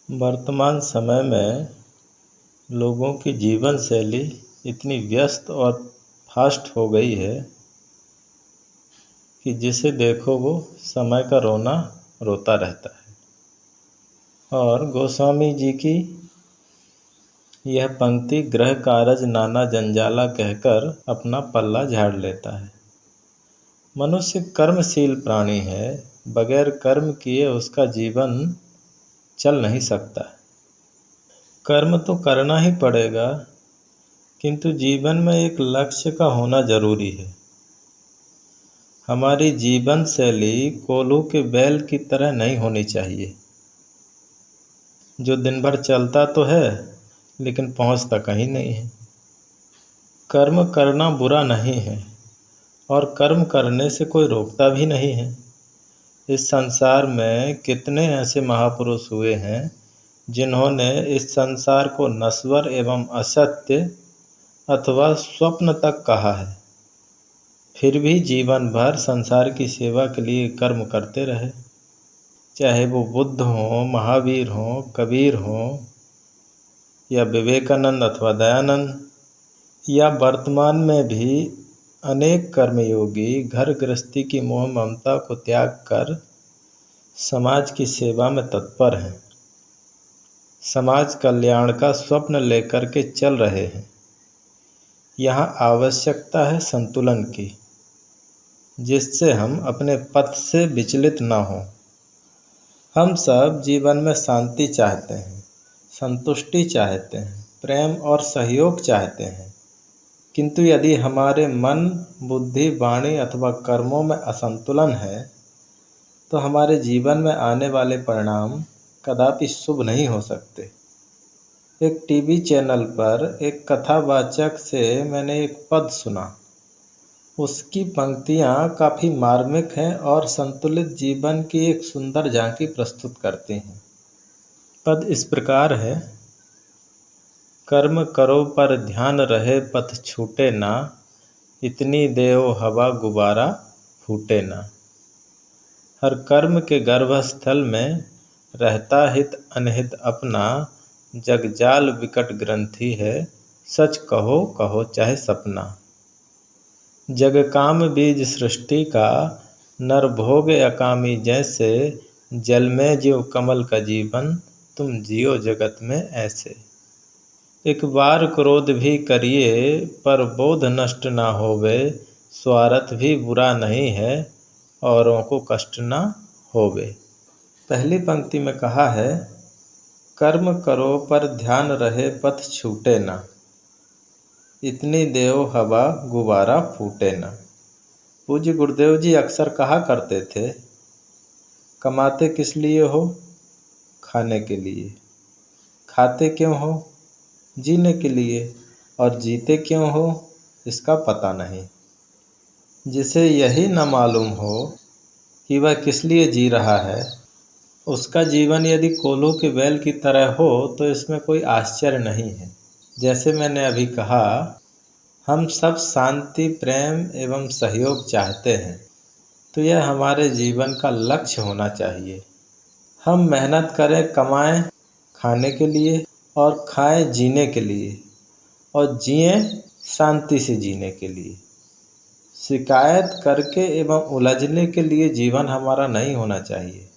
वर्तमान समय में लोगों की जीवन शैली इतनी व्यस्त और फास्ट हो गई है कि जिसे देखो वो समय का रोना रोता रहता है। और गोस्वामी जी की यह पंक्ति गृह कारज नाना जंजाला कहकर अपना पल्ला झाड़ लेता है। मनुष्य कर्मशील प्राणी है, बगैर कर्म किए उसका जीवन चल नहीं सकता। कर्म तो करना ही पड़ेगा, किंतु जीवन में एक लक्ष्य का होना जरूरी है। हमारी जीवन शैली कोल्हू के बैल की तरह नहीं होनी चाहिए, जो दिन भर चलता तो है लेकिन पहुंचता कहीं नहीं है। कर्म करना बुरा नहीं है और कर्म करने से कोई रोकता भी नहीं है। इस संसार में कितने ऐसे महापुरुष हुए हैं जिन्होंने इस संसार को नश्वर एवं असत्य अथवा स्वप्न तक कहा है, फिर भी जीवन भर संसार की सेवा के लिए कर्म करते रहे। चाहे वो बुद्ध हों, महावीर हों, कबीर हों या विवेकानंद अथवा दयानंद, या वर्तमान में भी अनेक कर्मयोगी घर गृहस्थी की मोह ममता को त्याग कर समाज की सेवा में तत्पर हैं। समाज कल्याण का स्वप्न लेकर के चल रहे हैं। यहाँ आवश्यकता है संतुलन की, जिससे हम अपने पथ से विचलित न हों। हम सब जीवन में शांति चाहते हैं, संतुष्टि चाहते हैं, प्रेम और सहयोग चाहते हैं, किंतु यदि हमारे मन, बुद्धि, वाणी अथवा कर्मों में असंतुलन है तो हमारे जीवन में आने वाले परिणाम कदापि शुभ नहीं हो सकते। एक टीवी चैनल पर एक कथावाचक से मैंने एक पद सुना। उसकी पंक्तियाँ काफ़ी मार्मिक हैं और संतुलित जीवन की एक सुंदर झांकी प्रस्तुत करती हैं। पद इस प्रकार है: कर्म करो पर ध्यान रहे पथ छूटे ना, इतनी देओ हवा गुबारा फूटे ना। हर कर्म के गर्भस्थल में रहता हित अनहित अपना, जगजाल विकट ग्रंथि है, सच कहो कहो चाहे सपना। जग काम बीज सृष्टि का, नर भोग अकामी जैसे, जल में ज्यों कमल का जीवन, तुम जियो जगत में ऐसे। एक बार क्रोध भी करिए पर बोध नष्ट ना होवे, स्वार्थ भी बुरा नहीं है औरों को कष्ट ना होवे। पहली पंक्ति में कहा है, कर्म करो पर ध्यान रहे पथ छूटे ना, इतनी देओ हवा गुबारा फूटे ना। पूज्य गुरुदेव जी अक्सर कहा करते थे, कमाते किस लिए हो? खाने के लिए। खाते क्यों हो? जीने के लिए। और जीते क्यों हो? इसका पता नहीं। जिसे यही न मालूम हो कि वह किस लिए जी रहा है, उसका जीवन यदि कोल्हू के बैल की तरह हो तो इसमें कोई आश्चर्य नहीं है। जैसे मैंने अभी कहा, हम सब शांति, प्रेम एवं सहयोग चाहते हैं, तो यह हमारे जीवन का लक्ष्य होना चाहिए। हम मेहनत करें, कमाएं खाने के लिए और खाएं जीने के लिए, और जिएं शांति से जीने के लिए। शिकायत करके एवं उलझने के लिए जीवन हमारा नहीं होना चाहिए।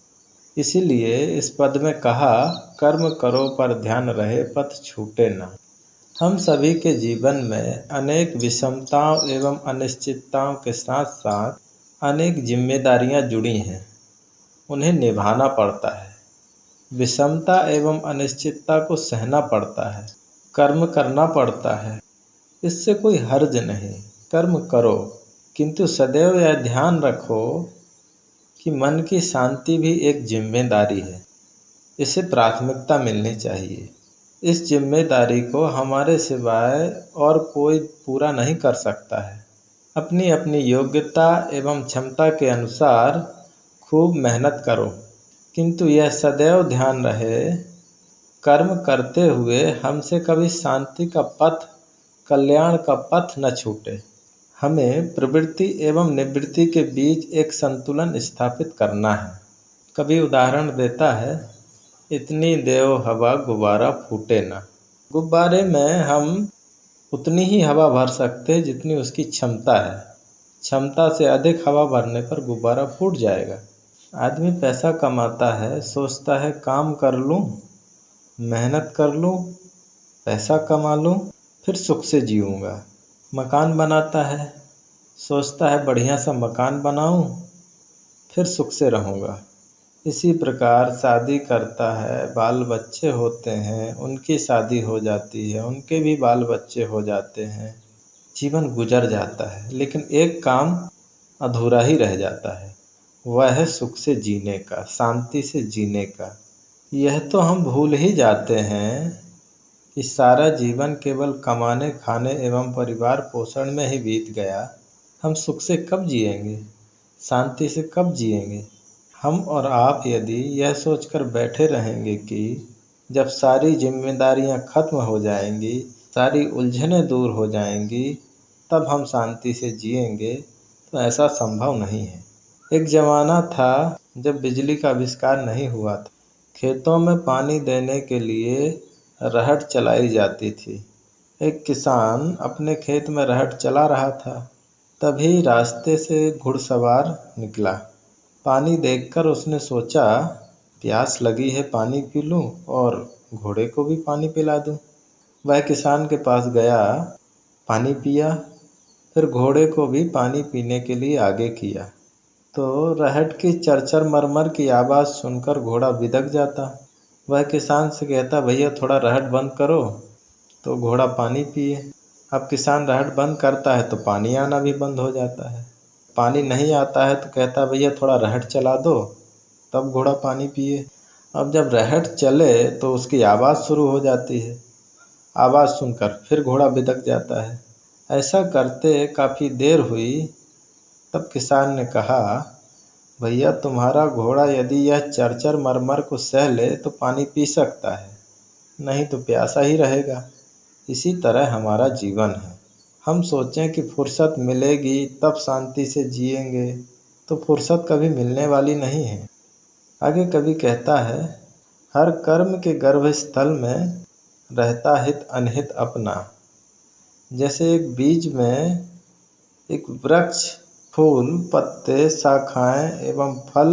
इसीलिए इस पद में कहा, कर्म करो पर ध्यान रहे पथ छूटे ना। हम सभी के जीवन में अनेक विषमताओं एवं अनिश्चितताओं के साथ साथ अनेक जिम्मेदारियां जुड़ी हैं, उन्हें निभाना पड़ता है। विषमता एवं अनिश्चितता को सहना पड़ता है, कर्म करना पड़ता है। इससे कोई हर्ज नहीं, कर्म करो, किंतु सदैव यह ध्यान रखो कि मन की शांति भी एक जिम्मेदारी है, इसे प्राथमिकता मिलनी चाहिए। इस जिम्मेदारी को हमारे सिवाय और कोई पूरा नहीं कर सकता है। अपनी अपनी योग्यता एवं क्षमता के अनुसार खूब मेहनत करो, किंतु यह सदैव ध्यान रहे कर्म करते हुए हमसे कभी शांति का पथ, कल्याण का पथ न छूटे। हमें प्रवृत्ति एवं निवृत्ति के बीच एक संतुलन स्थापित करना है। कभी उदाहरण देता है, इतनी देव हवा गुब्बारा फूटे ना। गुब्बारे में हम उतनी ही हवा भर सकते हैं जितनी उसकी क्षमता है। क्षमता से अधिक हवा भरने पर गुब्बारा फूट जाएगा। आदमी पैसा कमाता है, सोचता है काम कर लूँ, मेहनत कर लूँ, पैसा कमा लूँ, फिर सुख से जीऊँगा। मकान बनाता है, सोचता है बढ़िया सा मकान बनाऊँ, फिर सुख से रहूँगा। इसी प्रकार शादी करता है, बाल बच्चे होते हैं, उनकी शादी हो जाती है, उनके भी बाल बच्चे हो जाते हैं, जीवन गुजर जाता है, लेकिन एक काम अधूरा ही रह जाता है, वह है सुख से जीने का, शांति से जीने का। यह तो हम भूल ही जाते हैं कि सारा जीवन केवल कमाने, खाने एवं परिवार पोषण में ही बीत गया। हम सुख से कब जिएंगे, शांति से कब जिएंगे? हम और आप यदि यह सोचकर बैठे रहेंगे कि जब सारी जिम्मेदारियां खत्म हो जाएंगी, सारी उलझनें दूर हो जाएंगी, तब हम शांति से जिएंगे, तो ऐसा संभव नहीं है। एक ज़माना था जब बिजली का आविष्कार नहीं हुआ था। खेतों में पानी देने के लिए रहट चलाई जाती थी। एक किसान अपने खेत में रहट चला रहा था, तभी रास्ते से घुड़सवार निकला। पानी देखकर उसने सोचा, प्यास लगी है, पानी पी लूं और घोड़े को भी पानी पिला दूं। वह किसान के पास गया, पानी पिया, फिर घोड़े को भी पानी पीने के लिए आगे किया। तो रहट की चरचर मरमर की आवाज़ सुनकर घोड़ा बिदक जाता। वह किसान से कहता, भैया थोड़ा रहट बंद करो, तो घोड़ा पानी पिए। अब किसान रहट बंद करता है तो पानी आना भी बंद हो जाता है। पानी नहीं आता है तो कहता, भैया थोड़ा रहट चला दो, तब घोड़ा पानी पिए। अब जब रहट चले तो उसकी आवाज़ शुरू हो जाती है। आवाज़ सुनकर फिर घोड़ा बिदक जाता है। ऐसा करते काफ़ी देर हुई, तब किसान ने कहा, भैया तुम्हारा घोड़ा यदि यह चरचर मरमर को सह ले तो पानी पी सकता है, नहीं तो प्यासा ही रहेगा। इसी तरह हमारा जीवन है। हम सोचें कि फुर्सत मिलेगी तब शांति से जिएंगे, तो फुर्सत कभी मिलने वाली नहीं है। आगे कवि कहता है, हर कर्म के गर्भस्थल में रहता हित अनहित अपना। जैसे एक बीज में एक वृक्ष, फूल, पत्ते, शाखाएं एवं फल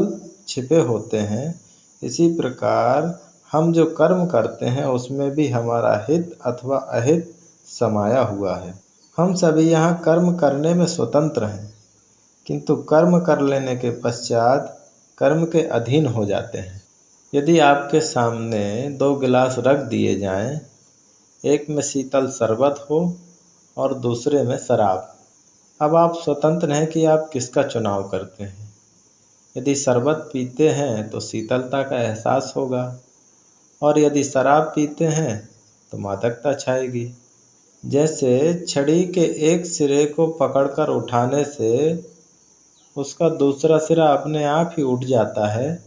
छिपे होते हैं, इसी प्रकार हम जो कर्म करते हैं उसमें भी हमारा हित अथवा अहित समाया हुआ है। हम सभी यहाँ कर्म करने में स्वतंत्र हैं, किंतु कर्म कर लेने के पश्चात कर्म के अधीन हो जाते हैं। यदि आपके सामने 2 गिलास रख दिए जाएं, एक में शीतल शरबत हो और दूसरे में शराब, अब आप स्वतंत्र हैं कि आप किसका चुनाव करते हैं। यदि शरबत पीते हैं तो शीतलता का एहसास होगा, और यदि शराब पीते हैं तो मादकता छाएगी। जैसे छड़ी के एक सिरे को पकड़कर उठाने से उसका दूसरा सिरा अपने आप ही उठ जाता है,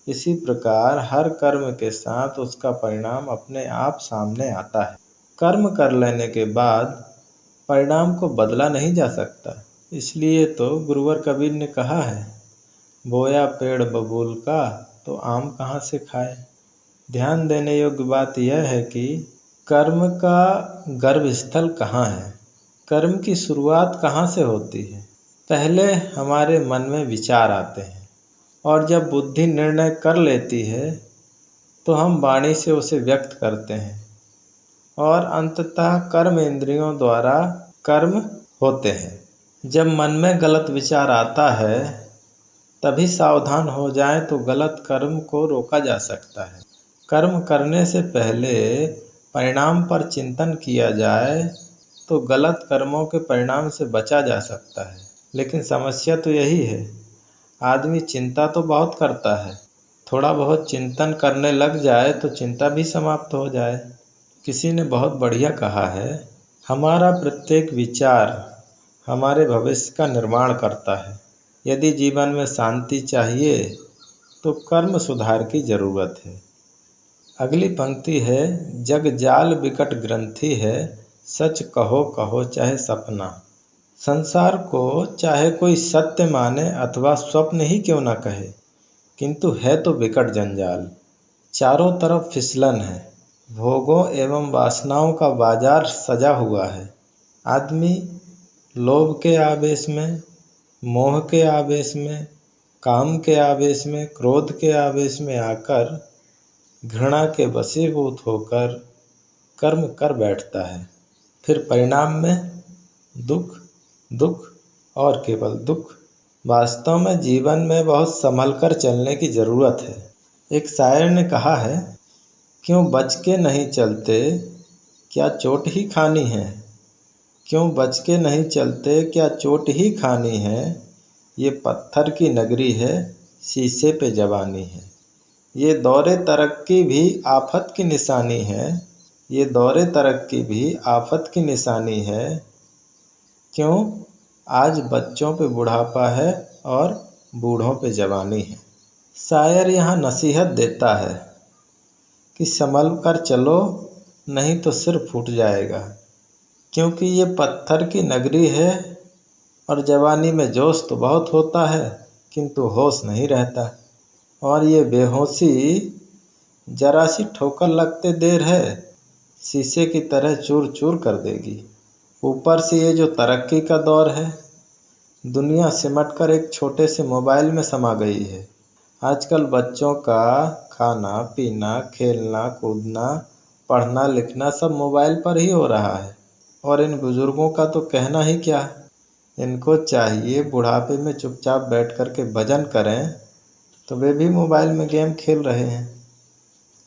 इसी प्रकार हर कर्म के साथ उसका परिणाम अपने आप सामने आता है। कर्म कर लेने के बाद परिणाम को बदला नहीं जा सकता। इसलिए तो गुरुवर कबीर ने कहा है, बोया पेड़ बबूल का तो आम कहाँ से खाए। ध्यान देने योग्य बात यह है कि कर्म का गर्भस्थल कहाँ है, कर्म की शुरुआत कहाँ से होती है। पहले हमारे मन में विचार आते हैं, और जब बुद्धि निर्णय कर लेती है तो हम वाणी से उसे व्यक्त करते हैं, और अंततः कर्म इंद्रियों द्वारा कर्म होते हैं। जब मन में गलत विचार आता है तभी सावधान हो जाएं तो गलत कर्म को रोका जा सकता है। कर्म करने से पहले परिणाम पर चिंतन किया जाए तो गलत कर्मों के परिणाम से बचा जा सकता है। लेकिन समस्या तो यही है, आदमी चिंता तो बहुत करता है, थोड़ा बहुत चिंतन करने लग जाए तो चिंता भी समाप्त हो जाए। किसी ने बहुत बढ़िया कहा है, हमारा प्रत्येक विचार हमारे भविष्य का निर्माण करता है। यदि जीवन में शांति चाहिए तो कर्म सुधार की जरूरत है। अगली पंक्ति है, जग जाल विकट ग्रंथि है, सच कहो कहो चाहे सपना। संसार को चाहे कोई सत्य माने अथवा स्वप्न ही क्यों न कहे, किंतु है तो विकट जंजाल। चारों तरफ फिसलन है, भोगों एवं वासनाओं का बाजार सजा हुआ है। आदमी लोभ के आवेश में, मोह के आवेश में, काम के आवेश में, क्रोध के आवेश में आकर घृणा के वशीभूत होकर कर्म कर बैठता है। फिर परिणाम में दुख, दुख और केवल दुख। वास्तव में जीवन में बहुत संभल कर चलने की जरूरत है। एक शायर ने कहा है, क्यों बच के नहीं चलते, क्या चोट ही खानी है। क्यों बच के नहीं चलते, क्या चोट ही खानी है। ये पत्थर की नगरी है, शीशे पे जवानी है। ये दौरे तरक्की भी आफत की निशानी है। ये दौरे तरक्की भी आफत की निशानी है। क्यों आज बच्चों पे बुढ़ापा है और बूढ़ों पे जवानी है। शायर यहाँ नसीहत देता है कि संभल कर चलो, नहीं तो सिर फूट जाएगा। क्योंकि ये पत्थर की नगरी है और जवानी में जोश तो बहुत होता है, किंतु होश नहीं रहता। और ये बेहोशी जरा सी ठोकर लगते देर है, शीशे की तरह चूर चूर कर देगी। ऊपर से ये जो तरक्की का दौर है, दुनिया सिमट कर एक छोटे से मोबाइल में समा गई है। आजकल बच्चों का खाना पीना, खेलना कूदना, पढ़ना लिखना सब मोबाइल पर ही हो रहा है। और इन बुजुर्गों का तो कहना ही क्या। इनको चाहिए बुढ़ापे में चुपचाप बैठ कर के भजन करें, तो वे भी मोबाइल में गेम खेल रहे हैं।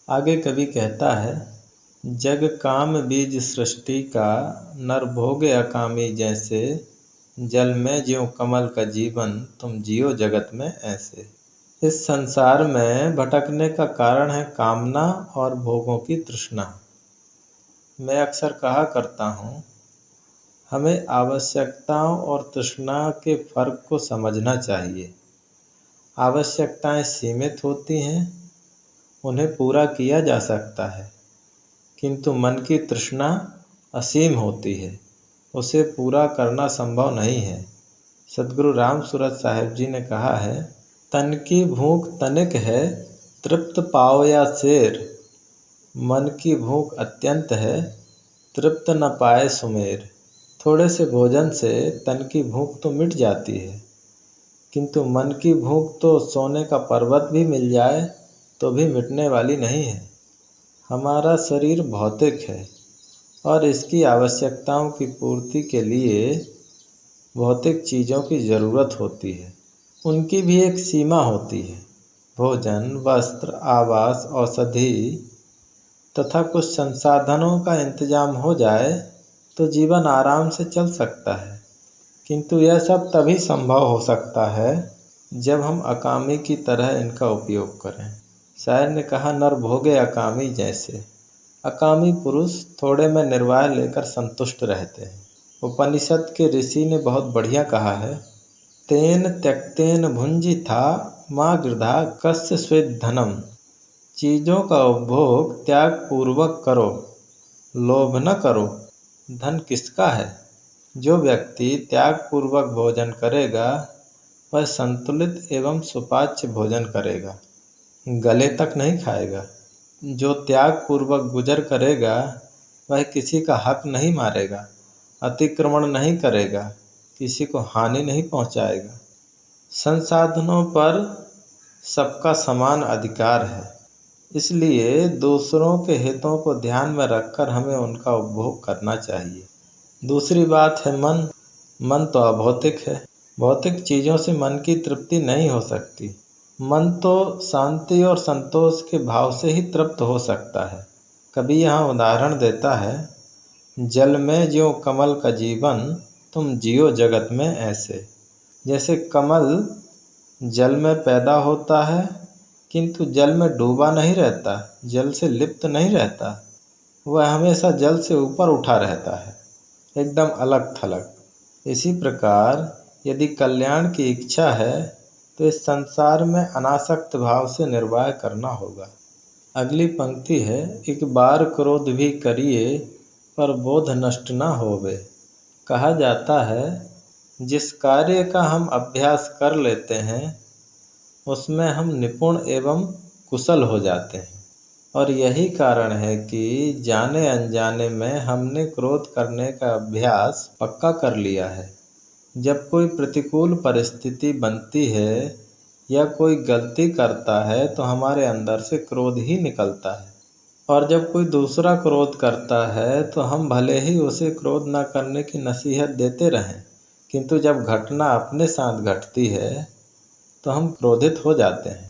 आगे कवि कहता है, जग काम बीज सृष्टि का, नर भोगे अकामी जैसे, जल में ज्यों कमल का जीवन, तुम जियो जगत में ऐसे। इस संसार में भटकने का कारण है कामना और भोगों की तृष्णा। मैं अक्सर कहा करता हूँ, हमें आवश्यकताओं और तृष्णा के फर्क को समझना चाहिए। आवश्यकताएं सीमित होती हैं, उन्हें पूरा किया जा सकता है, किंतु मन की तृष्णा असीम होती है, उसे पूरा करना संभव नहीं है। सद्गुरु राम सूरत साहिब जी ने कहा है, तन की भूख तनिक है, तृप्त पाओ या शेर। मन की भूख अत्यंत है, तृप्त न पाए सुमेर। थोड़े से भोजन से तन की भूख तो मिट जाती है, किंतु मन की भूख तो सोने का पर्वत भी मिल जाए तो भी मिटने वाली नहीं है। हमारा शरीर भौतिक है और इसकी आवश्यकताओं की पूर्ति के लिए भौतिक चीज़ों की ज़रूरत होती है। उनकी भी एक सीमा होती है। भोजन, वस्त्र, आवास, औषधि तथा कुछ संसाधनों का इंतजाम हो जाए तो जीवन आराम से चल सकता है, किंतु यह सब तभी संभव हो सकता है जब हम अकामी की तरह इनका उपयोग करें। शायर ने कहा, नर भोगे अकामी जैसे। अकामी पुरुष थोड़े में निर्वाह लेकर संतुष्ट रहते हैं। उपनिषद के ऋषि ने बहुत बढ़िया कहा है, तेन त्यक्तेन भुंजी था माँ गृधा कस्य स्वेद धनम। चीज़ों का उपभोग त्याग पूर्वक करो, लोभ न करो। धन किसका है? जो व्यक्ति त्याग पूर्वक भोजन करेगा वह संतुलित एवं सुपाच्य भोजन करेगा, गले तक नहीं खाएगा। जो त्याग पूर्वक गुजर करेगा वह किसी का हक नहीं मारेगा, अतिक्रमण नहीं करेगा, किसी को हानि नहीं पहुंचाएगा। संसाधनों पर सबका समान अधिकार है, इसलिए दूसरों के हितों को ध्यान में रखकर हमें उनका उपभोग करना चाहिए। दूसरी बात है मन। मन तो अभौतिक है। भौतिक चीज़ों से मन की तृप्ति नहीं हो सकती। मन तो शांति और संतोष के भाव से ही तृप्त हो सकता है। कभी यहाँ उदाहरण देता है, जल में ज्यों कमल का जीवन, तुम जियो जगत में ऐसे। जैसे कमल जल में पैदा होता है, किंतु जल में डूबा नहीं रहता, जल से लिप्त नहीं रहता, वह हमेशा जल से ऊपर उठा रहता है, एकदम अलग थलग। इसी प्रकार यदि कल्याण की इच्छा है तो इस संसार में अनासक्त भाव से निर्वाह करना होगा। अगली पंक्ति है, एक बार क्रोध भी करिए पर बोध नष्ट न होवे। कहा जाता है जिस कार्य का हम अभ्यास कर लेते हैं उसमें हम निपुण एवं कुशल हो जाते हैं, और यही कारण है कि जाने अनजाने में हमने क्रोध करने का अभ्यास पक्का कर लिया है। जब कोई प्रतिकूल परिस्थिति बनती है या कोई गलती करता है तो हमारे अंदर से क्रोध ही निकलता है, और जब कोई दूसरा क्रोध करता है तो हम भले ही उसे क्रोध न करने की नसीहत देते रहें, किंतु जब घटना अपने साथ घटती है तो हम क्रोधित हो जाते हैं।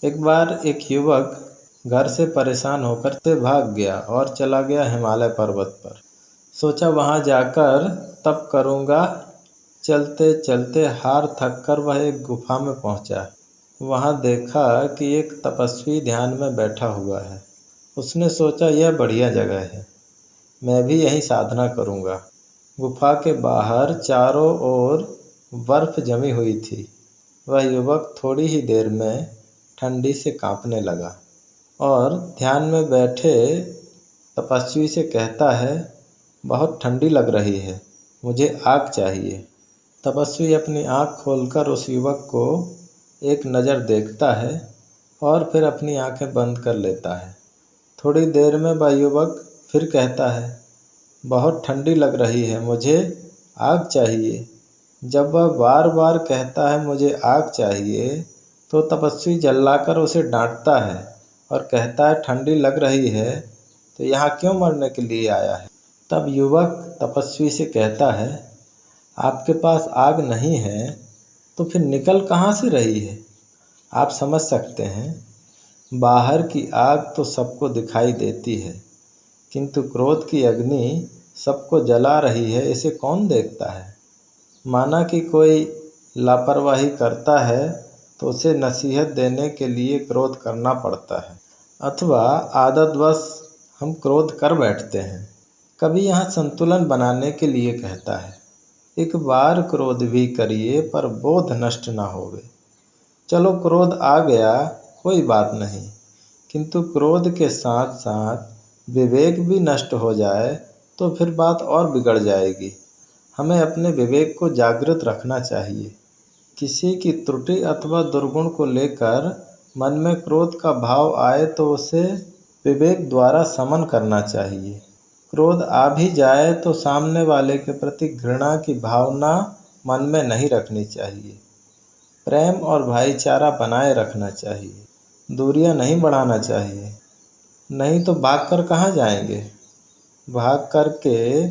एक बार एक युवक घर से परेशान होकर से भाग गया और चला गया हिमालय पर्वत पर। सोचा वहां जाकर तप करूंगा। चलते चलते हार थक कर वह एक गुफा में पहुंचा। वहां देखा कि एक तपस्वी ध्यान में बैठा हुआ है। उसने सोचा यह बढ़िया जगह है, मैं भी यहीं साधना करूंगा। गुफा के बाहर चारों ओर बर्फ जमी हुई थी। वह युवक थोड़ी ही देर में ठंडी से कांपने लगा और ध्यान में बैठे तपस्वी से कहता है, बहुत ठंडी लग रही है, मुझे आग चाहिए। तपस्वी अपनी आँख खोलकर उस युवक को एक नज़र देखता है और फिर अपनी आंखें बंद कर लेता है। थोड़ी देर में वह युवक फिर कहता है, बहुत ठंडी लग रही है, मुझे आग चाहिए। जब वह बार बार कहता है मुझे आग चाहिए, तो तपस्वी जल्लाकर उसे डांटता है और कहता है, ठंडी लग रही है तो यहाँ क्यों मरने के लिए आया है। तब युवक तपस्वी से कहता है, आपके पास आग नहीं है तो फिर निकल कहाँ से रही है। आप समझ सकते हैं, बाहर की आग तो सबको दिखाई देती है, किंतु क्रोध की अग्नि सबको जला रही है, इसे कौन देखता है। माना कि कोई लापरवाही करता है तो उसे नसीहत देने के लिए क्रोध करना पड़ता है, अथवा आदतवश हम क्रोध कर बैठते हैं। कभी यहाँ संतुलन बनाने के लिए कहता है, एक बार क्रोध भी करिए पर बोध नष्ट न होवे। चलो क्रोध आ गया, कोई बात नहीं, किंतु क्रोध के साथ साथ विवेक भी नष्ट हो जाए तो फिर बात और बिगड़ जाएगी। हमें अपने विवेक को जागृत रखना चाहिए। किसी की त्रुटि अथवा दुर्गुण को लेकर मन में क्रोध का भाव आए तो उसे विवेक द्वारा समन करना चाहिए। क्रोध आ भी जाए तो सामने वाले के प्रति घृणा की भावना मन में नहीं रखनी चाहिए। प्रेम और भाईचारा बनाए रखना चाहिए, दूरियां नहीं बढ़ाना चाहिए। नहीं तो भागकर कहाँ जाएंगे। भाग कर के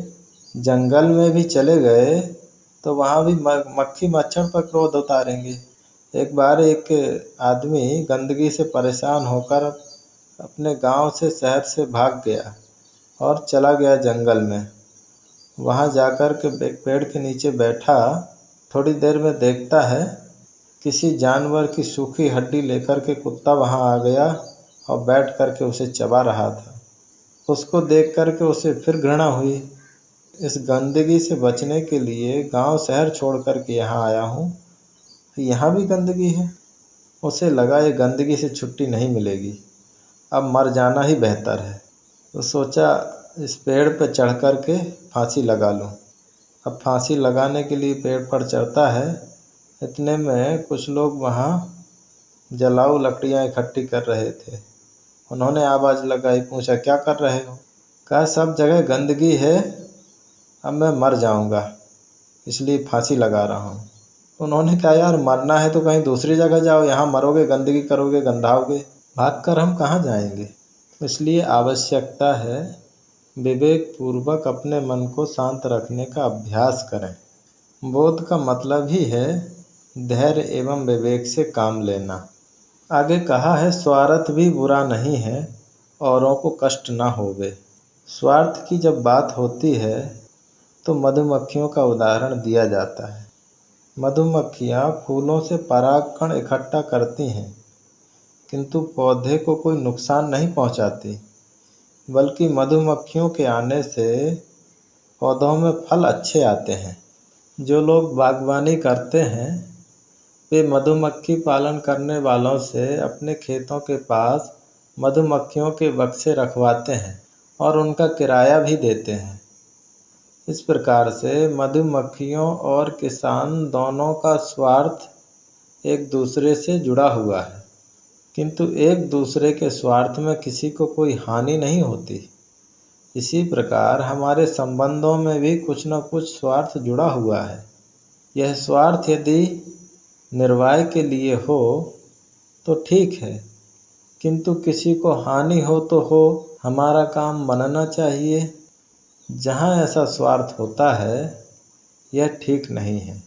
जंगल में भी चले गए तो वहाँ भी मक्खी मच्छर पर क्रोध उतारेंगे। एक बार एक आदमी गंदगी से परेशान होकर अपने गांव से शहर से भाग गया और चला गया जंगल में। वहाँ जाकर के एक पेड़ के नीचे बैठा। थोड़ी देर में देखता है किसी जानवर की सूखी हड्डी लेकर के कुत्ता वहाँ आ गया और बैठ कर के उसे चबा रहा था। उसको देख कर के उसे फिर घृणा हुई। इस गंदगी से बचने के लिए गांव शहर छोड़ कर के यहाँ आया हूँ, यहाँ भी गंदगी है। उसे लगा ये गंदगी से छुट्टी नहीं मिलेगी, अब मर जाना ही बेहतर है। तो सोचा इस पेड़ पर चढ़ कर के फांसी लगा लूँ। अब फांसी लगाने के लिए पेड़ पर चढ़ता है। इतने में कुछ लोग वहाँ जलाऊ लकड़ियाँ इकट्ठी कर रहे थे। उन्होंने आवाज़ लगाई, पूछा क्या कर रहे हो। कहा सब जगह गंदगी है, अब मैं मर जाऊंगा इसलिए फांसी लगा रहा हूँ। उन्होंने कहा यार मरना है तो कहीं दूसरी जगह जाओ, यहाँ मरोगे गंदगी करोगे गंधाओगे, भाग कर हम कहाँ जाएंगे। इसलिए आवश्यकता है विवेक पूर्वक अपने मन को शांत रखने का अभ्यास करें। बोध का मतलब ही है धैर्य एवं विवेक से काम लेना। आगे कहा है, स्वार्थ भी बुरा नहीं है, औरों को कष्ट ना होवे। स्वार्थ की जब बात होती है तो मधुमक्खियों का उदाहरण दिया जाता है। मधुमक्खियाँ फूलों से परागकण इकट्ठा करती हैं, किंतु पौधे को कोई नुकसान नहीं पहुंचाती, बल्कि मधुमक्खियों के आने से पौधों में फल अच्छे आते हैं। जो लोग बागवानी करते हैं वे मधुमक्खी पालन करने वालों से अपने खेतों के पास मधुमक्खियों के बक्से रखवाते हैं और उनका किराया भी देते हैं। इस प्रकार से मधुमक्खियों और किसान दोनों का स्वार्थ एक दूसरे से जुड़ा हुआ है, किंतु एक दूसरे के स्वार्थ में किसी को कोई हानि नहीं होती। इसी प्रकार हमारे संबंधों में भी कुछ न कुछ स्वार्थ जुड़ा हुआ है। यह स्वार्थ यदि निर्वाह के लिए हो तो ठीक है, किंतु किसी को हानि हो तो हो, हमारा काम बनना चाहिए। जहाँ ऐसा स्वार्थ होता है यह ठीक नहीं है।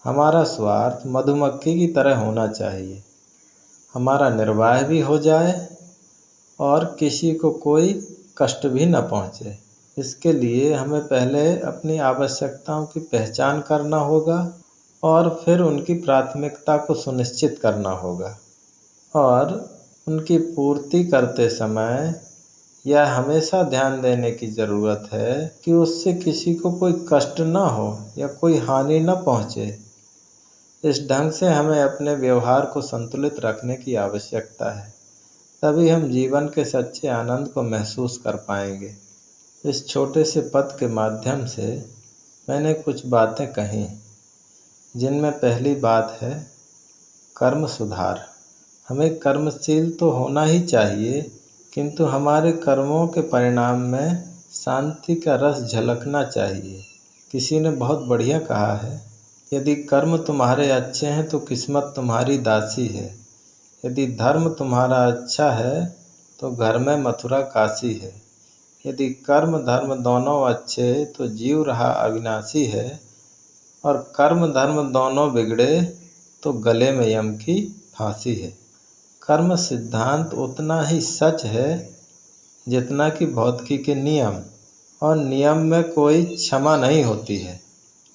हमारा स्वार्थ मधुमक्खी की तरह होना चाहिए। हमारा निर्वाह भी हो जाए और किसी को कोई कष्ट भी न पहुँचे। इसके लिए हमें पहले अपनी आवश्यकताओं की पहचान करना होगा और फिर उनकी प्राथमिकता को सुनिश्चित करना होगा, और उनकी पूर्ति करते समय यह हमेशा ध्यान देने की ज़रूरत है कि उससे किसी को कोई कष्ट न हो या कोई हानि न पहुँचे। इस ढंग से हमें अपने व्यवहार को संतुलित रखने की आवश्यकता है, तभी हम जीवन के सच्चे आनंद को महसूस कर पाएंगे। इस छोटे से पद के माध्यम से मैंने कुछ बातें कही, जिनमें पहली बात है कर्म सुधार। हमें कर्मशील तो होना ही चाहिए, किंतु हमारे कर्मों के परिणाम में शांति का रस झलकना चाहिए। किसी ने बहुत बढ़िया कहा है, यदि कर्म तुम्हारे अच्छे हैं तो किस्मत तुम्हारी दासी है। यदि धर्म तुम्हारा अच्छा है तो घर में मथुरा काशी है। यदि कर्म धर्म दोनों अच्छे तो जीव रहा अविनाशी है, और कर्म धर्म दोनों बिगड़े तो गले में यम की फांसी है। कर्म सिद्धांत उतना ही सच है जितना कि भौतिकी के नियम, और नियम में कोई क्षमा नहीं होती है।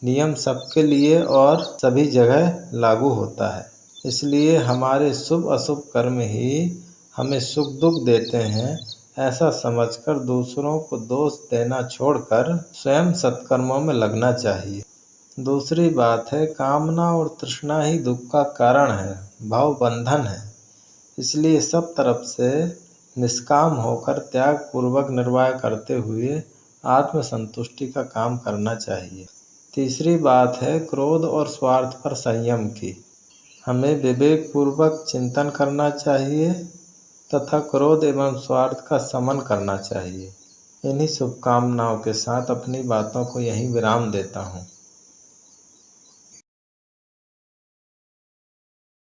नियम सबके लिए और सभी जगह लागू होता है। इसलिए हमारे शुभ अशुभ कर्म ही हमें सुख दुख देते हैं, ऐसा समझकर दूसरों को दोष देना छोड़कर स्वयं सत्कर्मों में लगना चाहिए। दूसरी बात है, कामना और तृष्णा ही दुख का कारण है, भाव बंधन है। इसलिए सब तरफ से निष्काम होकर त्याग पूर्वक निर्वाह करते हुए आत्मसंतुष्टि का काम करना चाहिए। तीसरी बात है क्रोध और स्वार्थ पर संयम की। हमें विवेक पूर्वक चिंतन करना चाहिए तथा क्रोध एवं स्वार्थ का शमन करना चाहिए। इन्हीं शुभकामनाओं के साथ अपनी बातों को यहीं विराम देता हूँ।